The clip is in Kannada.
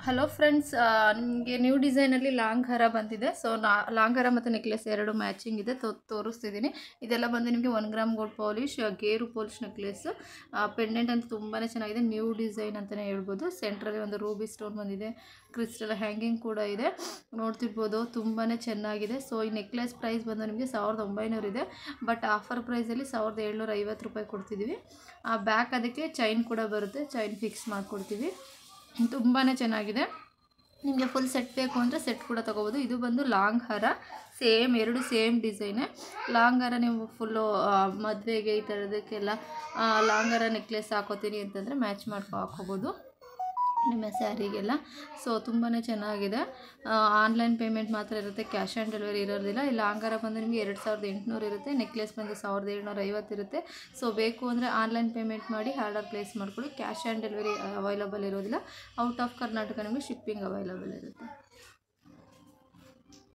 ಹಲೋ ಫ್ರೆಂಡ್ಸ್, ನಿಮಗೆ ನ್ಯೂ ಡಿಸೈನಲ್ಲಿ ಲಾಂಗ್ ಹಾರ ಬಂದಿದೆ. ಸೊ ಲಾಂಗ್ ಹಾರ ಮತ್ತು ನೆಕ್ಲೆಸ್ ಎರಡು ಮ್ಯಾಚಿಂಗ್ ಇದೆ, ತೋರಿಸ್ತಿದ್ದೀನಿ. ಇದೆಲ್ಲ ಬಂದು ನಿಮಗೆ 1 ಗ್ರಾಮ್ ಗೋಲ್ಡ್ ಪಾಲಿಶ್, ಗೇರು ಪಾಲಿಶ್ ನೆಕ್ಲೆಸ್. ಪೆಂಡೆಂಟ್ ಅಂತ ತುಂಬಾ ಚೆನ್ನಾಗಿದೆ, ನ್ಯೂ ಡಿಸೈನ್ ಅಂತಲೇ ಹೇಳ್ಬೋದು. ಸೆಂಟ್ರಲ್ಲಿ ಒಂದು ರೂಬಿ ಸ್ಟೋನ್ ಬಂದಿದೆ, ಕ್ರಿಸ್ಟಲ್ ಹ್ಯಾಂಗಿಂಗ್ ಕೂಡ ಇದೆ, ನೋಡ್ತಿರ್ಬೋದು. ತುಂಬಾ ಚೆನ್ನಾಗಿದೆ. ಸೊ ಈ ನೆಕ್ಲೆಸ್ ಪ್ರೈಸ್ ಬಂದು ನಿಮಗೆ 1900 ಇದೆ, ಬಟ್ ಆಫರ್ ಪ್ರೈಸಲ್ಲಿ 1750 ರೂಪಾಯಿ ಕೊಡ್ತಿದ್ದೀವಿ. ಬ್ಯಾಕ್ ಅದಕ್ಕೆ ಚೈನ್ ಕೂಡ ಬರುತ್ತೆ, ಚೈನ್ ಫಿಕ್ಸ್ ಮಾಡಿಕೊಡ್ತೀವಿ. ತುಂಬಾ ಚೆನ್ನಾಗಿದೆ. ನಿಮಗೆ ಫುಲ್ ಸೆಟ್ ಬೇಕು ಅಂದರೆ ಸೆಟ್ ಕೂಡ ತೊಗೋಬೋದು. ಇದು ಬಂದು ಲಾಂಗ್ ಹಾರ, ಎರಡು ಸೇಮ್ ಡಿಸೈನೇ. ಲಾಂಗ್ ಹಾರ ನೀವು ಫುಲ್ಲು ಮದುವೆಗೆ ಈ ಥರದಕ್ಕೆಲ್ಲ ಲಾಂಗ್ ಹಾರ ನೆಕ್ಲೆಸ್ ಹಾಕೋತೀನಿ ಅಂತಂದರೆ ಮ್ಯಾಚ್ ಹಾಕೋಬೋದು ನಿಮ್ಮ ಸ್ಯಾರಿಗೆಲ್ಲ. ಸೊ ತುಂಬಾ ಚೆನ್ನಾಗಿದೆ. ಆನ್ಲೈನ್ ಪೇಮೆಂಟ್ ಮಾತ್ರ ಇರುತ್ತೆ, ಕ್ಯಾಶ್ ಆನ್ ಡೆಲಿವರಿ ಇರೋದಿಲ್ಲ. ಈ ಲಾಂಗ್ ಹಾರ ಬಂದು ನಿಮಗೆ 2800 ಇರುತ್ತೆ, ನೆಕ್ಲೆಸ್ ಬಂದು 1750 ಇರುತ್ತೆ. ಸೊ ಬೇಕು ಅಂದರೆ ಆನ್ಲೈನ್ ಪೇಮೆಂಟ್ ಮಾಡಿ ಆರ್ಡರ್ ಪ್ಲೇಸ್ ಮಾಡ್ಕೊಳ್ಳಿ. ಕ್ಯಾಶ್ ಆನ್ ಡೆಲಿವರಿ ಅವೈಲಬಲ್ ಇರೋದಿಲ್ಲ. ಔಟ್ ಆಫ್ ಕರ್ನಾಟಕ ನಿಮಗೆ ಶಿಪ್ಪಿಂಗ್ ಅವೈಲಬಲ್ ಇರುತ್ತೆ.